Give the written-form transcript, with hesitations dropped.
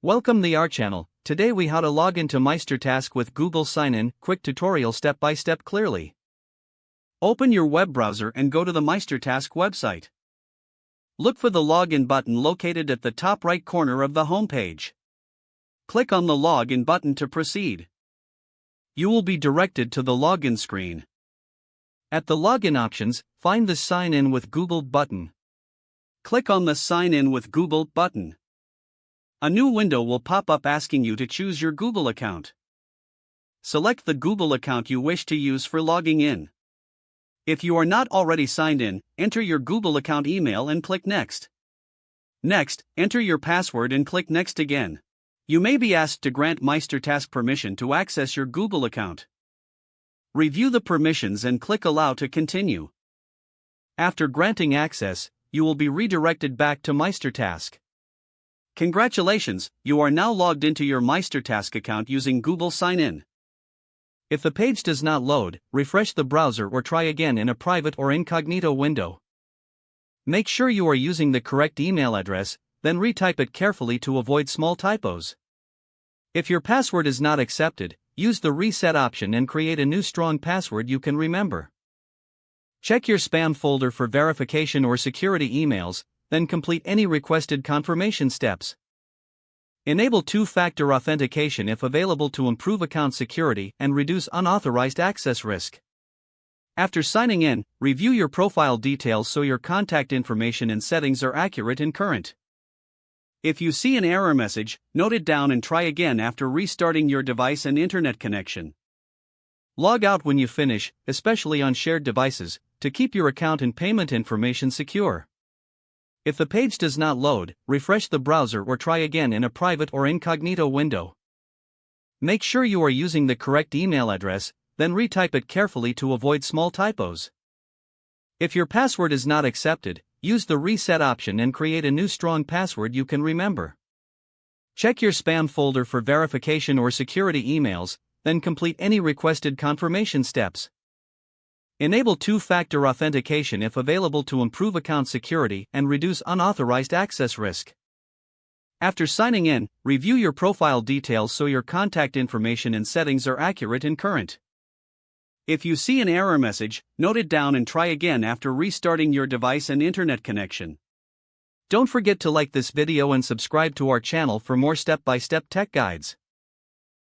Welcome to our channel. Today we how to log into MeisterTask with Google Sign-In, quick tutorial step by step clearly. Open your web browser and go to the MeisterTask website. Look for the login button located at the top right corner of the home page. Click on the login button to proceed. You will be directed to the login screen. At the login options, find the Sign In with Google button. Click on the Sign In with Google button. A new window will pop up asking you to choose your Google account. Select the Google account you wish to use for logging in. If you are not already signed in, enter your Google account email and click Next. Next, enter your password and click Next again. You may be asked to grant MeisterTask permission to access your Google account. Review the permissions and click Allow to continue. After granting access, you will be redirected back to MeisterTask. Congratulations, you are now logged into your MeisterTask account using Google Sign-In. If the page does not load, refresh the browser or try again in a private or incognito window. Make sure you are using the correct email address, then retype it carefully to avoid small typos. If your password is not accepted, use the reset option and create a new strong password you can remember. Check your spam folder for verification or security emails, then complete any requested confirmation steps. Enable two-factor authentication if available to improve account security and reduce unauthorized access risk. After signing in, review your profile details so your contact information and settings are accurate and current. If you see an error message, note it down and try again after restarting your device and internet connection. Log out when you finish, especially on shared devices, to keep your account and payment information secure. If the page does not load, refresh the browser or try again in a private or incognito window. Make sure you are using the correct email address, then retype it carefully to avoid small typos. If your password is not accepted, use the reset option and create a new strong password you can remember. Check your spam folder for verification or security emails, then complete any requested confirmation steps. Enable two-factor authentication if available to improve account security and reduce unauthorized access risk. After signing in, review your profile details so your contact information and settings are accurate and current. If you see an error message, note it down and try again after restarting your device and internet connection. Don't forget to like this video and subscribe to our channel for more step-by-step tech guides.